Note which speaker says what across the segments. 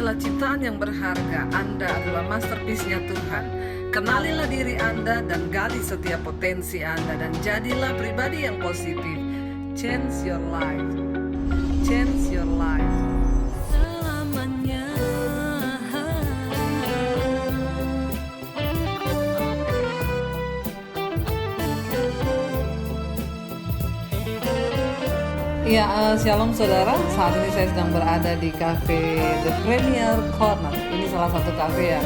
Speaker 1: adalah ciptaan yang berharga. Anda adalah masterpiece-nya Tuhan. Kenalilah diri Anda dan gali setiap potensi Anda dan jadilah pribadi yang positif. Change your life. Change your life. Selamanya. Ya, shalom saudara. Saat ini saya sedang berada di cafe The Premier Corner. Ini salah satu cafe yang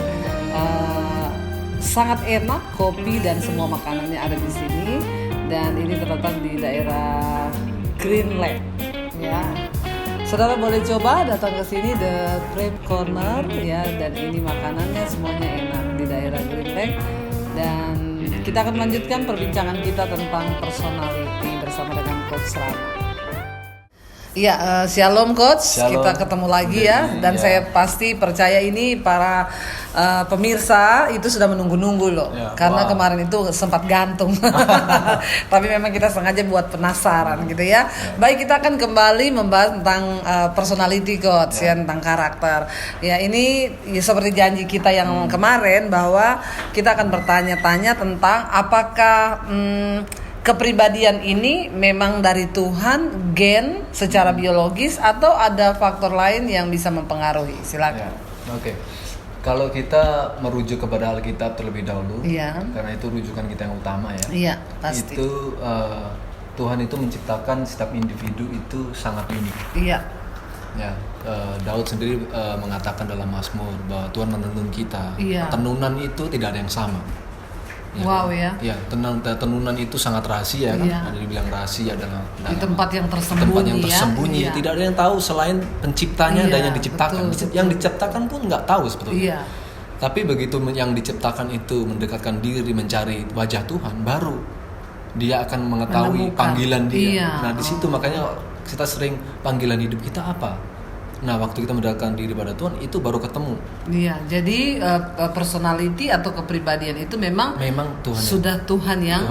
Speaker 1: sangat enak, kopi dan semua makanannya ada di sini. Dan ini terletak di daerah Green Lake. Ya, saudara boleh coba datang ke sini The Premier Corner ya. Dan ini makanannya semuanya enak di daerah Green Lake. Dan kita akan melanjutkan perbincangan kita tentang personality bersama dengan Coach Rama. Iya, shalom Coach,
Speaker 2: Shalom.
Speaker 1: Kita ketemu lagi ya. Dan saya pasti percaya ini para pemirsa itu sudah menunggu-nunggu loh
Speaker 2: Ya,
Speaker 1: karena kemarin itu sempat gantung. Tapi memang kita sengaja buat penasaran gitu ya. Baik, kita akan kembali membahas tentang personality Coach ya, tentang karakter. Ya, ini ya, seperti janji kita yang kemarin bahwa kita akan bertanya-tanya tentang apakah kepribadian ini memang dari Tuhan, gen secara biologis, atau ada faktor lain yang bisa mempengaruhi? Silakan.
Speaker 2: Ya, oke. Kalau kita merujuk kepada Alkitab terlebih dahulu, karena itu rujukan kita yang utama ya.
Speaker 1: Iya, pasti.
Speaker 2: Itu Tuhan itu menciptakan setiap individu itu sangat unik.
Speaker 1: Iya.
Speaker 2: Ya, Daud sendiri mengatakan dalam Mazmur bahwa Tuhan menuntun kita.
Speaker 1: Iya.
Speaker 2: Tenunan itu tidak ada yang sama. Ya,
Speaker 1: wow
Speaker 2: kan?
Speaker 1: ya.
Speaker 2: Ya, tenunan itu sangat rahasia kan.
Speaker 1: Iya.
Speaker 2: Ada dibilang rahasia dalam
Speaker 1: Di tempat yang tersembunyi.
Speaker 2: Tempat yang tersembunyi.
Speaker 1: Ya.
Speaker 2: Tidak ada yang tahu selain penciptanya dan yang diciptakan.
Speaker 1: Betul.
Speaker 2: Yang diciptakan pun nggak tahu sebetulnya.
Speaker 1: Iya.
Speaker 2: Tapi begitu yang diciptakan itu mendekatkan diri mencari wajah Tuhan, baru dia akan mengetahui
Speaker 1: menemukan
Speaker 2: panggilan dia.
Speaker 1: Iya.
Speaker 2: Nah di situ makanya kita sering panggilan hidup kita apa? Nah waktu kita mendekatkan diri pada Tuhan itu baru ketemu.
Speaker 1: Iya. Jadi personality atau kepribadian itu memang
Speaker 2: Tuhan
Speaker 1: sudah Tuhan yang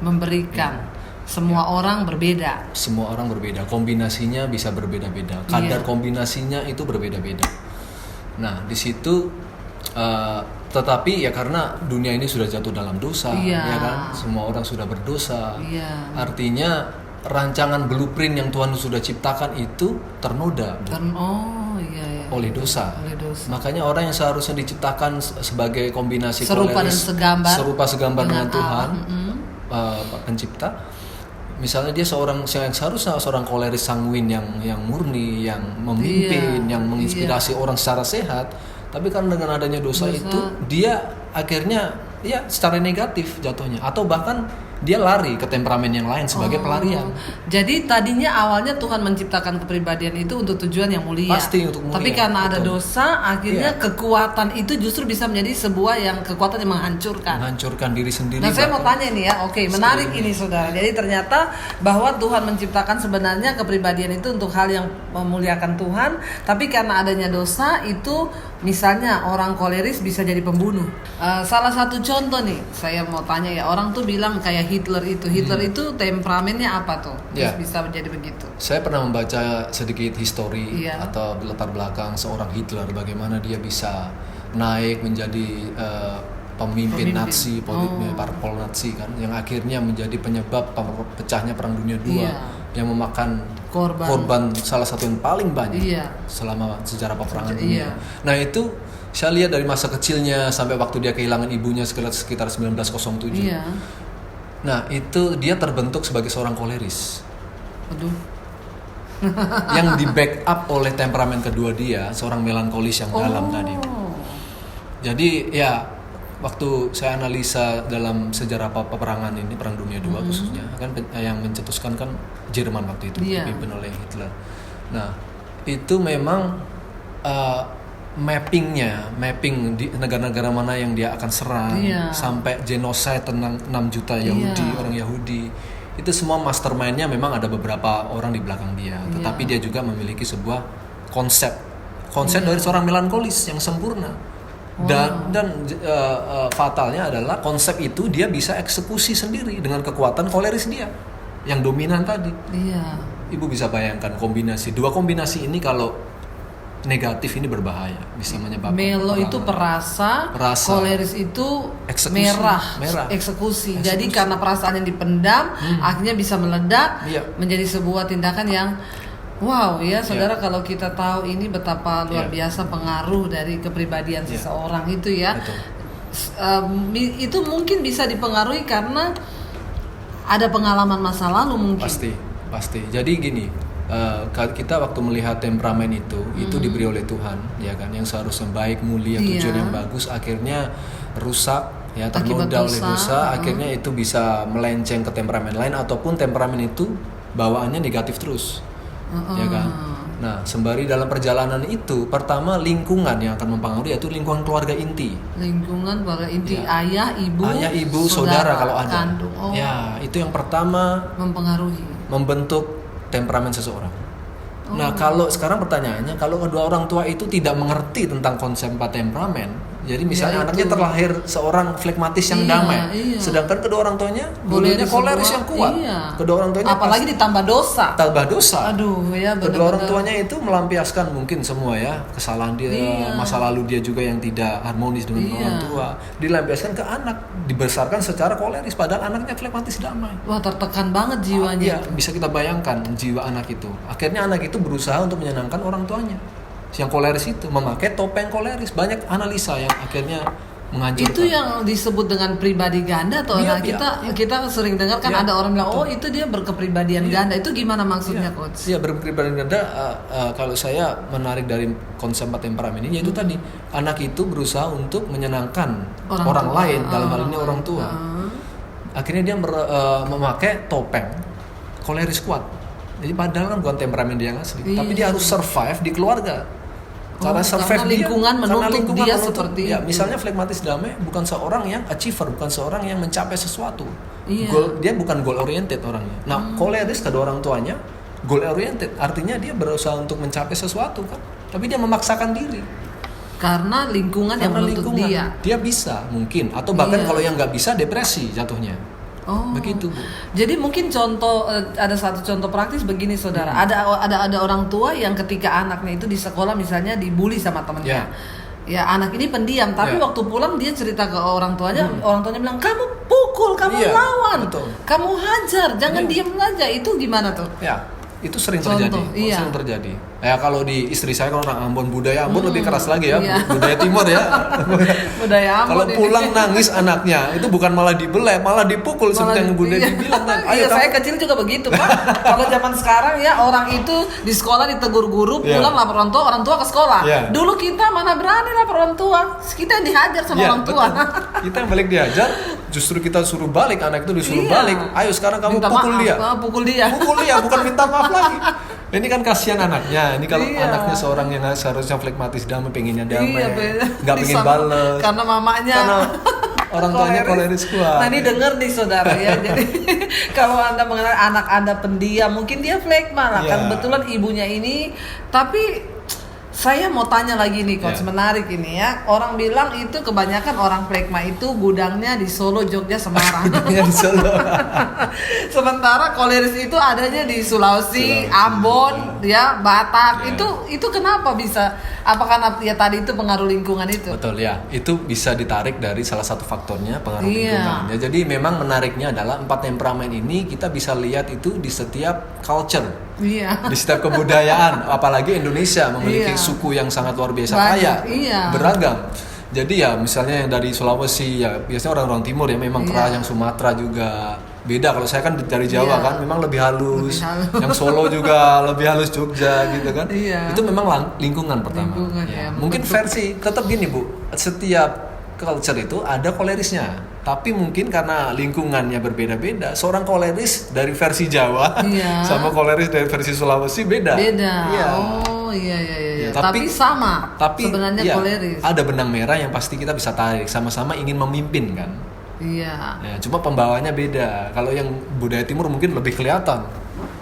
Speaker 1: memberikan. Semua orang berbeda.
Speaker 2: Semua orang berbeda. Kombinasinya bisa berbeda-beda. Kadar kombinasinya itu berbeda-beda. Nah di situ tetapi ya karena dunia ini sudah jatuh dalam dosa, ya kan? Semua orang sudah berdosa. Artinya rancangan blueprint yang Tuhan sudah ciptakan itu ternoda oleh dosa. Makanya orang yang seharusnya diciptakan sebagai kombinasi
Speaker 1: serupa
Speaker 2: segambar dengan Tuhan, pencipta. Misalnya dia seharusnya seorang koleris sanguin yang murni, yang memimpin, yang menginspirasi orang secara sehat. Tapi kan dengan adanya dosa itu dia akhirnya ya secara negatif jatuhnya, atau bahkan dia lari ke temperamen yang lain sebagai pelarian.
Speaker 1: Jadi tadinya awalnya Tuhan menciptakan kepribadian itu untuk tujuan yang mulia.
Speaker 2: Pasti untuk mulia.
Speaker 1: Tapi karena ada dosa, akhirnya kekuatan itu justru bisa menjadi sebuah kekuatan yang menghancurkan
Speaker 2: diri sendiri.
Speaker 1: Nah, saya mau tanya nih ya, menarik ini saudara. Jadi ternyata bahwa Tuhan menciptakan sebenarnya kepribadian itu untuk hal yang memuliakan Tuhan, tapi karena adanya dosa itu, misalnya orang koleris bisa jadi pembunuh. Salah satu contoh nih, saya mau tanya ya, orang tuh bilang kayak Hitler itu temperamennya apa tuh? Terus bisa menjadi begitu.
Speaker 2: Saya pernah membaca sedikit histori atau latar belakang seorang Hitler, bagaimana dia bisa naik menjadi pemimpin Nazi, parpol Nazi kan, yang akhirnya menjadi penyebab pecahnya Perang Dunia II yang memakan korban salah satu yang paling banyak selama sejarah peperangan dunia. Nah itu saya lihat dari masa kecilnya sampai waktu dia kehilangan ibunya sekitar 1907. Nah itu dia terbentuk sebagai seorang koleris. Yang di backup oleh temperamen kedua dia, seorang melankolis yang dalam tadi. Jadi ya waktu saya analisa dalam sejarah peperangan ini, Perang Dunia II khususnya, kan yang mencetuskan kan Jerman waktu itu, dipimpin oleh Hitler. Nah itu memang mapping di negara-negara mana yang dia akan serang, sampai genocide tentang 6 juta Yahudi, orang Yahudi. Itu semua mastermind-nya memang ada beberapa orang di belakang dia, tetapi dia juga memiliki sebuah konsep dari seorang melankolis yang sempurna. Dan fatalnya adalah konsep itu dia bisa eksekusi sendiri dengan kekuatan koleris dia yang dominan tadi. Ibu bisa bayangkan dua kombinasi ini kalau negatif ini berbahaya, bisa menyebabkan
Speaker 1: melo itu perasa, koleris itu merah, eksekusi. Jadi karena perasaan yang dipendam akhirnya bisa meledak menjadi sebuah tindakan yang wow ya saudara. Kalau kita tahu ini betapa luar biasa pengaruh dari kepribadian seseorang itu ya. Itu mungkin bisa dipengaruhi karena ada pengalaman masa lalu mungkin.
Speaker 2: Pasti. Jadi gini, kita waktu melihat temperamen itu diberi oleh Tuhan, ya kan, yang seharusnya baik, mulia, tujuan yang bagus, akhirnya rusak, ya, ternoda oleh dosa, akhirnya itu bisa melenceng ke temperamen lain, ataupun temperamen itu bawaannya negatif terus, ya kan. Nah, sembari dalam perjalanan itu, pertama lingkungan yang akan mempengaruhi, yaitu lingkungan keluarga inti.
Speaker 1: Lingkungan keluarga inti, ayah, ibu,
Speaker 2: saudara kalau ada.
Speaker 1: Kandung.
Speaker 2: Ya, itu yang pertama membentuk temperamen seseorang. Nah, kalau sekarang pertanyaannya, kalau kedua orang tua itu tidak mengerti tentang konsep temperamen, jadi misalnya anaknya terlahir seorang flegmatis yang damai, sedangkan kedua orang tuanya dulunya koleris yang kuat. Kedua orang tuanya
Speaker 1: apalagi ditambah dosa.
Speaker 2: Aduh, ya benar. Kedua orang tuanya itu melampiaskan mungkin semua ya kesalahan dia, masa lalu dia juga yang tidak harmonis dengan orang tua, dilampiaskan ke anak, dibesarkan secara koleris padahal anaknya flegmatis damai.
Speaker 1: Wah, tertekan banget jiwanya.
Speaker 2: Iya, bisa kita bayangkan jiwa anak itu. Akhirnya anak itu berusaha untuk menyenangkan orang tuanya. Yang koleris itu memakai topeng koleris. Banyak analisa yang akhirnya menghancurkan.
Speaker 1: Itu yang disebut dengan pribadi ganda atau kita sering dengar kan ada orang bilang itu dia berkepribadian ganda. Itu gimana maksudnya coach?
Speaker 2: Iya, berkepribadian ganda kalau saya menarik dari konsep temperamen ini, yaitu tadi anak itu berusaha untuk menyenangkan orang lain, dalam hal ini orang tua. Akhirnya dia memakai topeng koleris kuat. Jadi padahal kan bukan temperamen dia yang asli, tapi dia harus survive di keluarga.
Speaker 1: Karena lingkungan menuntut dia seperti itu.
Speaker 2: Misalnya flegmatis damai bukan seorang yang achiever, bukan seorang yang mencapai sesuatu. Dia bukan goal oriented orangnya. Nah, koleris kedua orang tuanya goal oriented, artinya dia berusaha untuk mencapai sesuatu kan, tapi dia memaksakan diri.
Speaker 1: Karena lingkungan yang menuntut dia.
Speaker 2: Dia bisa mungkin, atau bahkan kalau yang nggak bisa depresi jatuhnya. Begitu, Bu.
Speaker 1: Jadi mungkin ada satu contoh praktis begini saudara. Ada orang tua yang ketika anaknya itu di sekolah misalnya dibully sama temannya. Ya, anak ini pendiam, tapi waktu pulang dia cerita ke orang tuanya, orang tuanya bilang, "Kamu pukul, kamu lawan, kamu hajar, jangan diam saja." Itu gimana tuh? Ya,
Speaker 2: itu sering terjadi. Ya, kalau di istri saya kan orang Ambon, budaya Ambon lebih keras lagi ya, budaya Timur ya.
Speaker 1: Budaya Ambon.
Speaker 2: Kalau pulang nangis anaknya, itu bukan malah dibelai, malah dipukul seperti yang Bunda dibilang tadi.
Speaker 1: Saya kecil juga begitu, Pak. Kalau zaman sekarang ya orang itu di sekolah ditegur guru, pulang lapor orang tua ke sekolah. Dulu kita mana berani lapor orang tua, kita yang dihajar sama orang tua.
Speaker 2: Kita yang balik dihajar, justru kita suruh balik, anak itu disuruh balik. Ayo sekarang kamu pukul dia, bukan minta maaf lagi. Ini kan kasihan anaknya. Ini kalau anaknya seorang yang seharusnya flegmatis damai, pengennya damai, nggak pengen bales.
Speaker 1: Karena mamanya.
Speaker 2: Karena orang tuanya koleris kuat.
Speaker 1: Nah, ini denger nih saudara ya. Jadi kalau Anda mengenal anak Anda pendiam, mungkin dia flegma lah. Kan kebetulan ibunya ini. Tapi saya mau tanya lagi nih coach, menarik ini ya. Orang bilang itu kebanyakan orang flegma itu gudangnya di Solo, Jogja, Semarang.
Speaker 2: Di Solo.
Speaker 1: Sementara koleris itu adanya di Sulawesi, Ambon, ya, Batak. Itu kenapa bisa? Apakah ya tadi itu pengaruh lingkungan itu?
Speaker 2: Betul ya. Itu bisa ditarik dari salah satu faktornya pengaruh lingkungan. Ya, jadi memang menariknya adalah 4 temperamen ini kita bisa lihat itu di setiap culture. Di setiap kebudayaan, apalagi Indonesia memiliki suku yang sangat luar biasa kaya, beragam. Jadi ya misalnya yang dari Sulawesi ya biasanya orang-orang timur ya memang keras, yang Sumatera juga beda. Kalau saya kan dari Jawa kan memang lebih halus. Yang Solo juga lebih halus, Jogja gitu kan. Itu memang lingkungan pertama. Mungkin versi tetap gini Bu, setiap culture itu ada kolerisnya, tapi mungkin karena lingkungannya berbeda-beda. Seorang koleris dari versi Jawa sama koleris dari versi Sulawesi beda.
Speaker 1: Tapi sama. Tapi sebenarnya koleris.
Speaker 2: Ada benang merah yang pasti kita bisa tarik. Sama-sama ingin memimpin kan. Ya, cuma pembawaannya beda. Kalau yang budaya Timur mungkin lebih kelihatan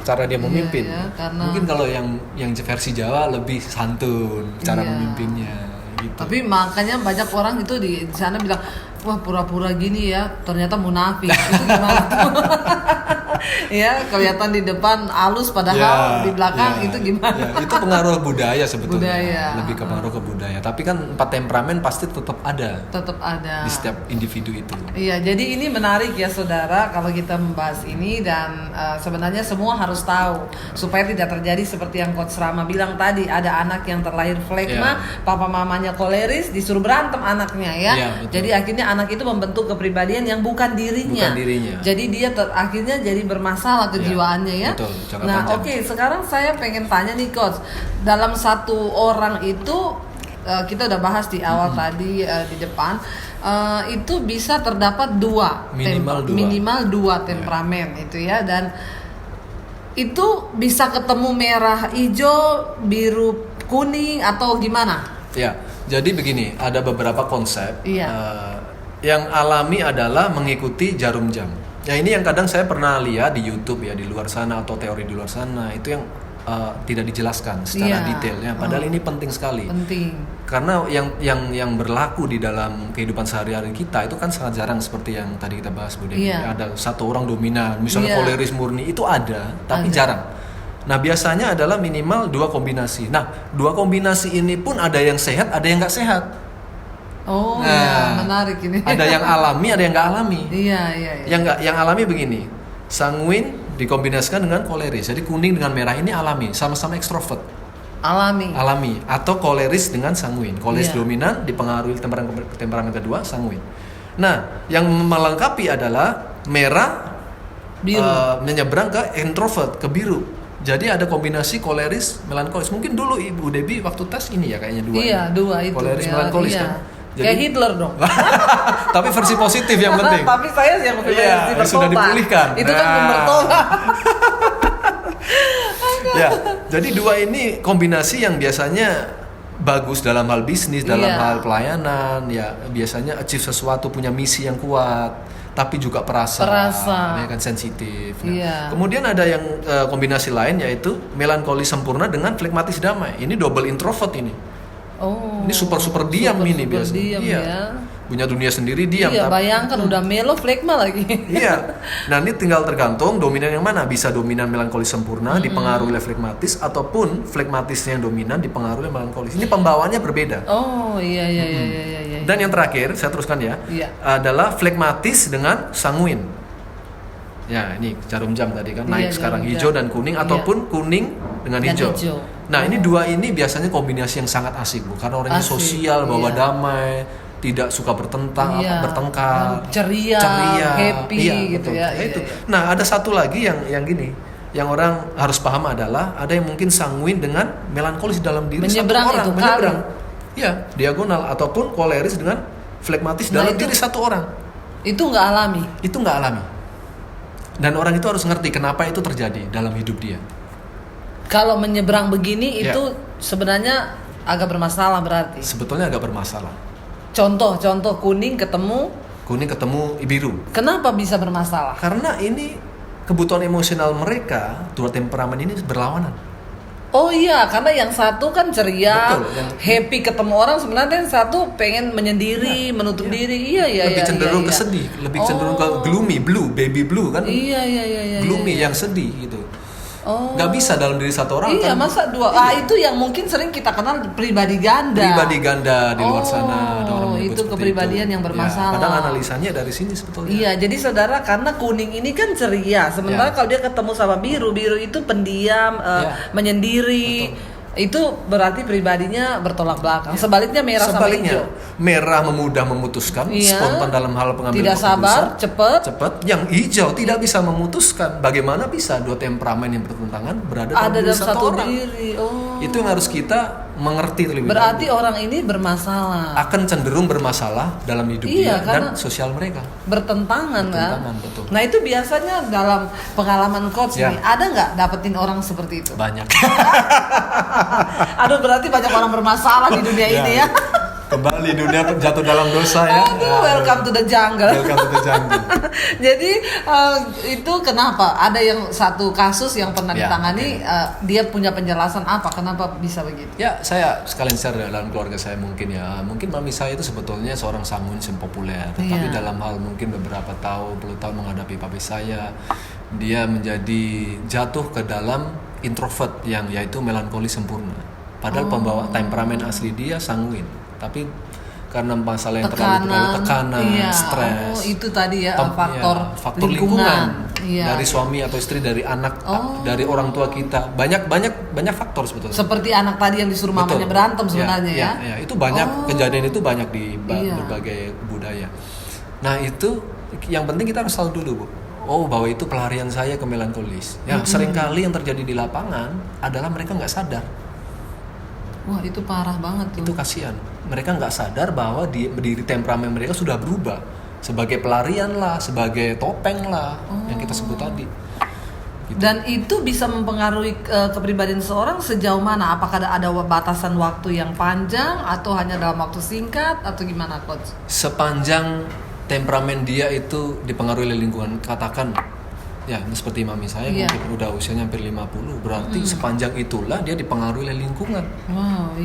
Speaker 2: cara dia memimpin. Mungkin kalau yang versi Jawa lebih santun cara memimpinnya. Gitu.
Speaker 1: Tapi makanya banyak orang itu di sana bilang, wah pura-pura gini ya, ternyata munafik. Itu gimana tuh? Ya, kelihatan di depan halus padahal di belakang itu gimana?
Speaker 2: Ya, itu pengaruh budaya sebetulnya.
Speaker 1: Budaya.
Speaker 2: Lebih ke pengaruh ke budaya. Tapi kan 4 temperamen pasti tetap ada.
Speaker 1: Tetap ada.
Speaker 2: Di setiap individu itu.
Speaker 1: Iya, jadi ini menarik ya saudara kalau kita membahas ini dan sebenarnya semua harus tahu supaya tidak terjadi seperti yang Coach Rama bilang tadi, ada anak yang terlahir flegma, papa mamanya koleris, disuruh berantem anaknya ya. Jadi akhirnya anak itu membentuk kepribadian yang bukan dirinya. Jadi dia akhirnya jadi bermasalah kejiwaannya ya.
Speaker 2: Betul,
Speaker 1: nah, oke, sekarang saya pengen tanya nih Coach, dalam satu orang itu kita udah bahas di awal tadi di depan itu bisa terdapat minimal dua temperamen itu ya, dan itu bisa ketemu merah, hijau, biru, kuning atau gimana?
Speaker 2: Ya, jadi begini, ada beberapa konsep. Yang alami adalah mengikuti jarum jam. Ya ini yang kadang saya pernah lihat di YouTube ya, di luar sana atau teori di luar sana itu yang tidak dijelaskan secara detailnya. Padahal ini penting sekali. Karena yang berlaku di dalam kehidupan sehari-hari kita itu kan sangat jarang seperti yang tadi kita bahas Bu Devi. Ada satu orang dominan, misalnya koleris murni itu ada, tapi jarang. Nah biasanya adalah minimal 2 kombinasi. Nah 2 kombinasi ini pun ada yang sehat, ada yang nggak sehat.
Speaker 1: Oh, nah, menarik ini.
Speaker 2: Ada yang alami, ada yang nggak alami.
Speaker 1: Iya.
Speaker 2: Yang alami begini, sanguin dikombinasikan dengan koleris. Jadi kuning dengan merah ini alami, sama-sama ekstrovert. Alami. Atau koleris dengan sanguin. Koleris dominan dipengaruhi temperamen kedua, sanguin. Nah, yang melengkapi adalah merah biru. Menyeberang ke introvert, ke biru. Jadi ada kombinasi koleris, melankolis. Mungkin dulu Ibu Debbie waktu tes ini ya kayaknya 2.
Speaker 1: Iya, 2 itu.
Speaker 2: Koleris, melankolis kan.
Speaker 1: Jadi, kayak Hitler dong.
Speaker 2: Tapi versi positif yang penting.
Speaker 1: Tapi saya yang versi
Speaker 2: sudah dipulihkan.
Speaker 1: Itu kan bertobat.
Speaker 2: Ya, jadi 2 ini kombinasi yang biasanya bagus dalam hal bisnis, dalam hal pelayanan, ya biasanya achieve sesuatu, punya misi yang kuat, tapi juga perasa. Ya kan, sensitif. Nah, kemudian ada yang kombinasi lain yaitu melankolis sempurna dengan flegmatis damai. Ini double introvert ini. Ini super diam ini biasanya. Punya dunia sendiri diam.
Speaker 1: Bayangkan udah melo flegma lagi.
Speaker 2: Nah ini tinggal tergantung dominan yang mana. Bisa dominan melankolis sempurna dipengaruhi oleh flegmatis, ataupun flegmatisnya yang dominan dipengaruhi oleh melankolis. Ini pembawaannya berbeda.
Speaker 1: Iya.
Speaker 2: Dan yang terakhir saya teruskan ya, adalah flegmatis dengan sanguin. Ya ini jarum jam tadi kan naik sekarang hijau dan kuning, ataupun kuning dengan hijau. Nah ini 2 ini biasanya kombinasi yang sangat asik Bu, karena orangnya sosial, bawa damai, tidak suka bertengkar,
Speaker 1: ceria, happy gitu ya.
Speaker 2: Itu. Nah ada satu lagi yang gini, yang orang harus paham adalah ada yang mungkin sanguin dengan melankolis dalam diri satu orang, menyeberang. Ya, diagonal, ataupun koleris dengan flegmatis dalam diri satu orang.
Speaker 1: Itu nggak alami.
Speaker 2: Dan orang itu harus ngerti kenapa itu terjadi dalam hidup dia.
Speaker 1: Kalau menyeberang begini itu sebenarnya agak bermasalah berarti.
Speaker 2: Sebetulnya agak bermasalah.
Speaker 1: Contoh kuning ketemu
Speaker 2: biru.
Speaker 1: Kenapa bisa bermasalah?
Speaker 2: Karena ini kebutuhan emosional mereka, 2 temperamen ini berlawanan.
Speaker 1: Oh iya, karena yang satu kan ceria, happy ketemu orang, sebenarnya yang satu pengen menyendiri, menutup diri.
Speaker 2: Lebih cenderung ke sedih, lebih cenderung ke gloomy, baby blue kan?
Speaker 1: Iya.
Speaker 2: Gloomy yang sedih gitu. Gak bisa dalam diri satu orang kan?
Speaker 1: Masa 2. Itu yang mungkin sering kita kenal pribadi ganda.
Speaker 2: Pribadi ganda di luar sana ada orang menyebut
Speaker 1: itu kepribadian yang bermasalah.
Speaker 2: Padahal analisanya dari sini sebetulnya.
Speaker 1: Jadi saudara, karena kuning ini kan ceria, sementara kalau dia ketemu sama biru itu pendiam, menyendiri. Betul. Itu berarti pribadinya bertolak belakang. Sebaliknya merah sama hijau.
Speaker 2: Merah memudah memutuskan, spontan dalam hal pengambilan
Speaker 1: tidak sabar, cepat.
Speaker 2: Yang hijau tidak bisa memutuskan. Bagaimana bisa 2 temperamen yang bertentangan berada dalam satu orang?
Speaker 1: Diri.
Speaker 2: Itu yang harus kita mengerti terlebih dahulu.
Speaker 1: Berarti orang ini bermasalah.
Speaker 2: Akan cenderung bermasalah dalam hidup dia dan sosial mereka.
Speaker 1: Bertentangan kan?
Speaker 2: Betul.
Speaker 1: Nah itu biasanya dalam pengalaman coach nih, ada nggak dapetin orang seperti itu?
Speaker 2: Banyak.
Speaker 1: Aduh, berarti banyak orang bermasalah di dunia ini ya.
Speaker 2: Kembali dunia jatuh dalam dosa ya.
Speaker 1: Welcome to the jungle. Jadi itu kenapa? Ada yang satu kasus yang pernah ditangani, dia punya penjelasan apa? Kenapa bisa begitu?
Speaker 2: Ya, saya sekalian share dalam keluarga saya mungkin ya. Mungkin mami saya itu sebetulnya seorang sanguin yang populer. Tapi dalam hal mungkin beberapa tahun, 10 tahun menghadapi papi saya, dia menjadi jatuh ke dalam introvert yang yaitu melankoli sempurna. Padahal pembawa temperamen asli dia sanguin, tapi karena masalah yang terlalu tekanan, stres.
Speaker 1: Itu tadi ya
Speaker 2: faktor lingkungan. Dari suami atau istri, dari anak, dari orang tua kita. Banyak faktor sebetulnya.
Speaker 1: Seperti anak tadi yang disuruh mamanya berantem sebenarnya ya.
Speaker 2: Itu banyak kejadian itu banyak di berbagai budaya. Nah, itu yang penting kita harus tahu dulu, Bu. Bahwa itu pelarian saya ke melankolis. Seringkali yang terjadi di lapangan adalah mereka nggak sadar.
Speaker 1: Wah, itu parah banget tuh.
Speaker 2: Itu kasihan. Mereka nggak sadar bahwa diri temperamen mereka sudah berubah sebagai pelarian lah, sebagai topeng lah, yang kita sebut tadi. Gitu.
Speaker 1: Dan itu bisa mempengaruhi kepribadian seorang sejauh mana? Apakah ada batasan waktu yang panjang atau hanya dalam waktu singkat atau gimana, Coach?
Speaker 2: Sepanjang temperamen dia itu dipengaruhi oleh lingkungan, katakan ya seperti mami saya mungkin udah usianya hampir 50, berarti sepanjang itulah dia dipengaruhi oleh lingkungan.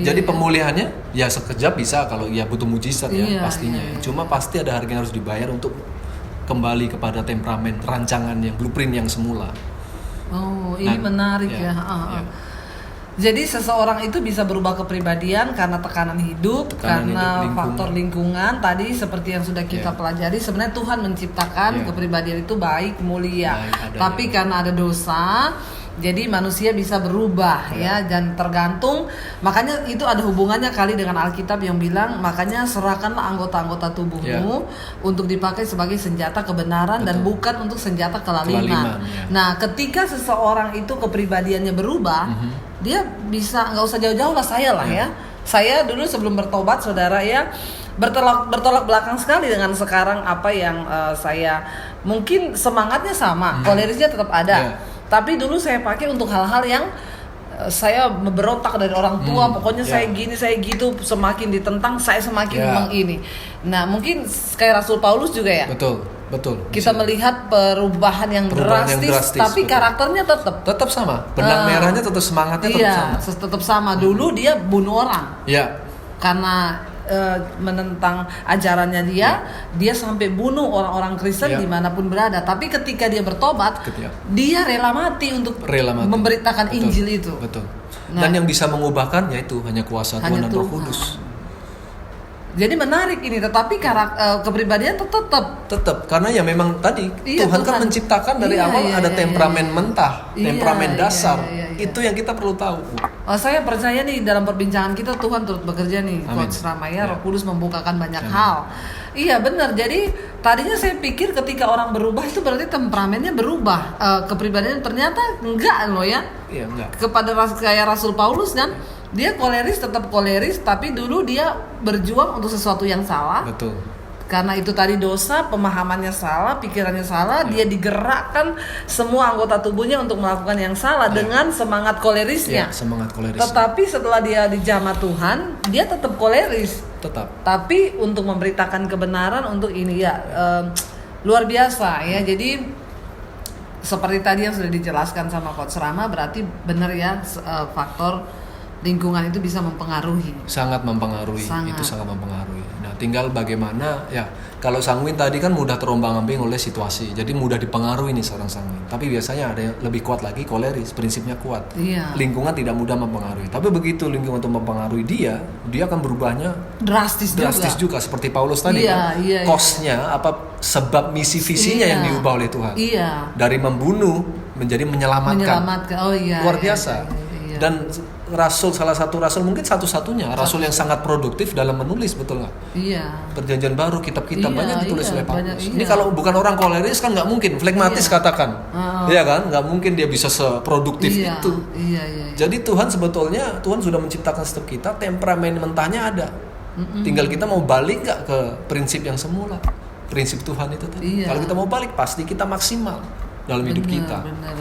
Speaker 2: Jadi pemulihannya ya sekejap bisa, kalau ya butuh mujizat ya pastinya. Cuma pasti ada harga yang harus dibayar untuk kembali kepada temperamen rancangan yang blueprint yang semula.
Speaker 1: Ini menarik ya. Jadi seseorang itu bisa berubah kepribadian karena tekanan hidup, karena faktor lingkungan. Tadi seperti yang sudah kita pelajari, sebenarnya Tuhan menciptakan kepribadian itu baik, mulia. Tapi karena ada dosa, jadi manusia bisa berubah ya, dan tergantung. Makanya itu ada hubungannya kali dengan Alkitab yang bilang, makanya serahkanlah anggota-anggota tubuhmu untuk dipakai sebagai senjata kebenaran dan bukan untuk senjata kelaliman. Nah, ketika seseorang itu kepribadiannya berubah, dia bisa, nggak usah jauh-jauh lah, saya lah ya. Saya dulu sebelum bertobat, saudara ya, bertolak belakang sekali dengan sekarang. Apa yang saya mungkin semangatnya sama, kolerisnya tetap ada. Tapi dulu saya pakai untuk hal-hal yang saya berontak dari orang tua, pokoknya saya gini, saya gitu, semakin ditentang saya semakin memang ini. Nah, mungkin kayak Rasul Paulus juga ya.
Speaker 2: Betul.
Speaker 1: Kita melihat perubahan yang drastis, tapi karakternya tetap sama.
Speaker 2: Benang merahnya tetap, semangatnya
Speaker 1: tetap sama. Dulu dia bunuh orang. Karena menentang ajarannya dia sampai bunuh orang-orang Kristen dimanapun berada. Tapi ketika dia bertobat, dia rela mati untuk memberitakan Injil itu.
Speaker 2: Dan yang bisa mengubahkan yaitu hanya kuasa Tuhan dan Roh Kudus.
Speaker 1: Jadi menarik ini, tetapi kepribadian tetap
Speaker 2: karena ya memang tadi Tuhan kan menciptakan dari awal ada temperamen mentah, temperamen dasar. Itu yang kita perlu tahu.
Speaker 1: Saya percaya nih dalam perbincangan kita Tuhan turut bekerja nih, Coach Ramaya. Roh Kudus membukakan banyak hal. Iya benar. Jadi tadinya saya pikir ketika orang berubah itu berarti temperamennya berubah, kepribadian, ternyata enggak loh ya.
Speaker 2: Enggak.
Speaker 1: Kepada kayak Rasul Paulus kan, dia koleris, tetap koleris, tapi dulu dia berjuang untuk sesuatu yang salah. Karena itu tadi dosa, pemahamannya salah, pikirannya salah, dia digerakkan semua anggota tubuhnya untuk melakukan yang salah dengan semangat kolerisnya. Tetapi setelah dia dijamah Tuhan, dia tetap koleris. Tapi untuk memberitakan kebenaran, untuk ini luar biasa ya. Jadi seperti tadi yang sudah dijelaskan sama Coach Rama, berarti benar ya, faktor lingkungan itu bisa mempengaruhi.
Speaker 2: Sangat mempengaruhi. Itu sangat mempengaruhi. Nah, tinggal bagaimana ya. Kalau sanguin tadi kan mudah terombang-ambing oleh situasi, jadi mudah dipengaruhi nih seorang sanguin. Tapi biasanya ada yang lebih kuat lagi, koleris, prinsipnya kuat. Lingkungan tidak mudah mempengaruhi. Tapi begitu lingkungan itu mempengaruhi dia akan berubahnya drastis juga. Seperti Paulus tadi kosnya apa, sebab misi visinya yang diubah oleh Tuhan. Dari membunuh menjadi menyelamatkan. Luar biasa. Dan salah satu rasul, mungkin satu-satunya rasul yang sangat produktif dalam menulis, betul nggak? Perjanjian baru, kitab-kitab banyak ditulis oleh Paulus. Ini kalau bukan orang koleris kan nggak mungkin, flekmatis katakan, ya kan? Nggak mungkin dia bisa seproduktif itu. Jadi Tuhan sebetulnya sudah menciptakan setiap kita, temperamen mentahnya ada. Tinggal kita mau balik nggak ke prinsip yang semula, prinsip Tuhan itu tadi. Kalau kita mau balik, pasti kita maksimal dalam hidup kita.
Speaker 1: Benar.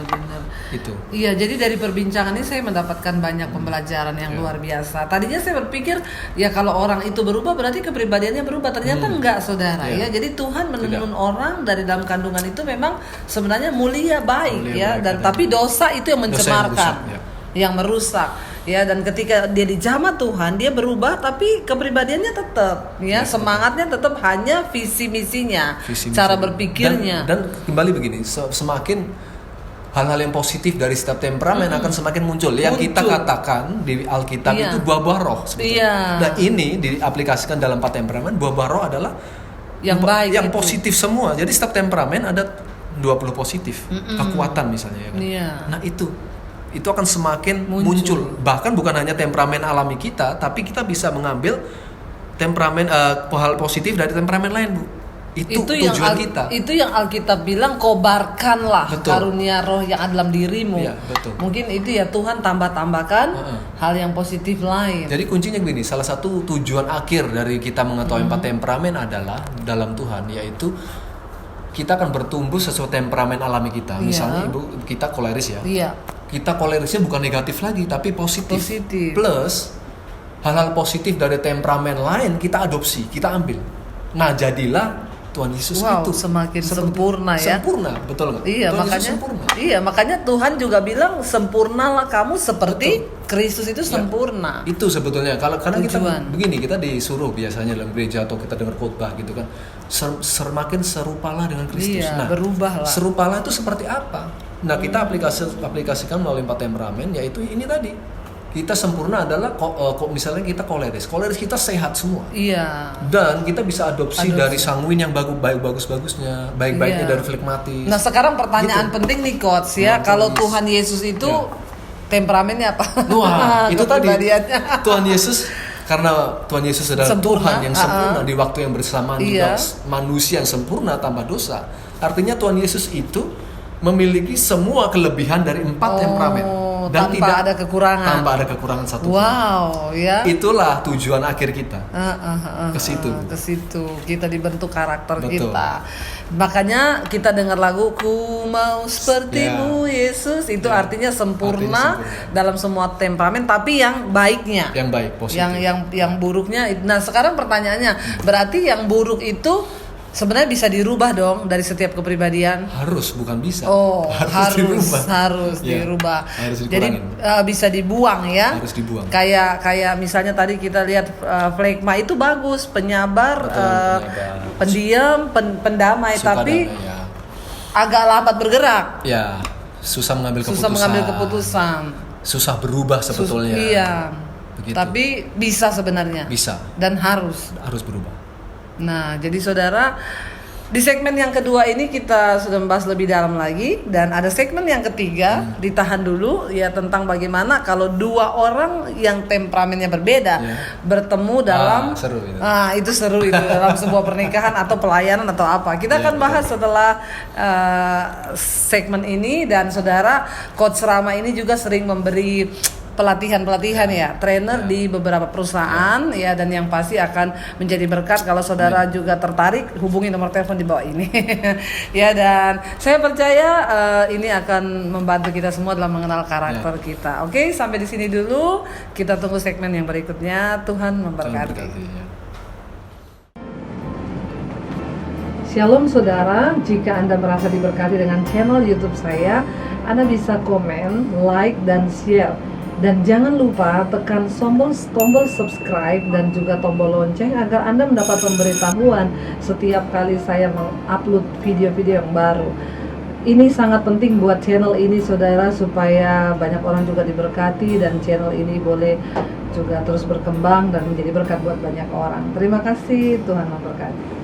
Speaker 2: Itu.
Speaker 1: Iya, jadi dari perbincangan ini saya mendapatkan banyak pembelajaran yang luar biasa. Tadinya saya berpikir ya kalau orang itu berubah berarti kepribadiannya berubah. Ternyata enggak, saudara ya. Jadi Tuhan menuntun orang dari dalam kandungan itu memang sebenarnya mulia, baik ya. Dan tapi dosa itu yang mencemarkan, yang merusak. Ya, dan ketika dia dijamah Tuhan, dia berubah, tapi kepribadiannya tetap, ya, semangatnya tetap hanya visi misinya, cara berpikirnya.
Speaker 2: Dan kembali begini, semakin hal-hal yang positif dari setiap temperamen akan semakin muncul. Yang kita katakan di Alkitab itu buah-buah roh sebetulnya. Nah ini diaplikasikan dalam 4 temperamen. Buah-buah roh adalah
Speaker 1: yang baik,
Speaker 2: yang positif semua. Jadi setiap temperamen ada 20 positif kekuatan misalnya ya kan. Nah itu akan semakin muncul. Bahkan bukan hanya temperamen alami kita, tapi kita bisa mengambil temperamen hal positif dari temperamen lain, Bu. Itu tujuan kita.
Speaker 1: Itu yang Alkitab bilang, kobarkanlah karunia roh yang ada dalam dirimu.
Speaker 2: Ya, betul.
Speaker 1: Mungkin itu ya Tuhan tambah-tambahkan hal yang positif lain.
Speaker 2: Jadi kuncinya begini, salah satu tujuan akhir dari kita mengetahui 4 temperamen adalah dalam Tuhan, yaitu kita akan bertumbuh sesuai temperamen alami kita. Misalnya Ibu, kita koleris ya. Kita kolerisnya bukan negatif lagi, tapi positif. Plus hal-hal positif dari temperamen lain kita adopsi, kita ambil. Nah, jadilah Tuhan Yesus itu
Speaker 1: semakin sempurna ya.
Speaker 2: Sempurna, betul nggak?
Speaker 1: Iya, makanya Tuhan juga bilang sempurnalah kamu seperti Kristus itu sempurna.
Speaker 2: Itu sebetulnya karena kita begini, kita disuruh biasanya dalam gereja atau kita dengar khotbah gitu kan, semakin serupalah dengan Kristus. Nah,
Speaker 1: berubahlah.
Speaker 2: Serupalah itu seperti apa? Nah, kita aplikasikan melalui 4 temperamen, yaitu ini tadi. Kita sempurna adalah misalnya kita koleris kita sehat semua. Dan kita bisa adopsi dari sanguin yang bagus-bagusnya, baik-baiknya dari flegmatis.
Speaker 1: Nah, sekarang pertanyaan penting nih Coach ya, kalau Tuhan Yesus itu temperamennya apa?
Speaker 2: Wah, itu tadi Tuhan Yesus, karena Tuhan Yesus adalah Tuhan yang sempurna di waktu yang bersamaan juga manusia yang sempurna tanpa dosa. Artinya Tuhan Yesus itu memiliki semua kelebihan dari 4 temperamen. Dan
Speaker 1: tanpa ada
Speaker 2: kekurangan satu.
Speaker 1: Ya.
Speaker 2: Itulah tujuan akhir kita. Ke situ
Speaker 1: kita dibentuk karakter kita. Makanya kita dengar lagu Ku mau sepertimu Yesus, itu artinya sempurna dalam semua temperamen, tapi yang baiknya.
Speaker 2: Yang baik, positif.
Speaker 1: Yang buruknya. Nah, sekarang pertanyaannya, berarti yang buruk itu sebenarnya bisa dirubah dong dari setiap kepribadian?
Speaker 2: Harus, bukan bisa.
Speaker 1: Harus dirubah. Jadi bisa dibuang ya.
Speaker 2: Harus dibuang.
Speaker 1: Kayak misalnya tadi kita lihat flegma itu bagus, penyabar, pendiam, pendamai, tapi agak lambat bergerak.
Speaker 2: Ya, susah mengambil
Speaker 1: keputusan.
Speaker 2: Susah berubah sebetulnya.
Speaker 1: Begitu. Tapi bisa sebenarnya.
Speaker 2: Bisa.
Speaker 1: Dan harus
Speaker 2: berubah.
Speaker 1: Nah, jadi saudara, di segmen yang kedua ini kita sudah membahas lebih dalam lagi, dan ada segmen yang ketiga, ditahan dulu ya, tentang bagaimana kalau 2 orang yang temperamennya berbeda bertemu dalam
Speaker 2: seru itu.
Speaker 1: Itu seru itu dalam sebuah pernikahan atau pelayanan atau apa. Kita akan bahas setelah segmen ini. Dan saudara, Coach Rama ini juga sering memberi pelatihan ya, trainer di beberapa perusahaan ya, dan yang pasti akan menjadi berkat. Kalau saudara juga tertarik, hubungi nomor telepon di bawah ini. Ya, dan saya percaya ini akan membantu kita semua dalam mengenal karakter kita. Oke, sampai di sini dulu. Kita tunggu segmen yang berikutnya. Tuhan memberkati. Shalom saudara, jika Anda merasa diberkati dengan channel YouTube saya, Anda bisa komen, like, dan share. Dan jangan lupa tekan tombol subscribe dan juga tombol lonceng agar Anda mendapat pemberitahuan setiap kali saya mengupload video-video yang baru. Ini sangat penting buat channel ini saudara, supaya banyak orang juga diberkati dan channel ini boleh juga terus berkembang dan menjadi berkat buat banyak orang. Terima kasih, Tuhan memberkati.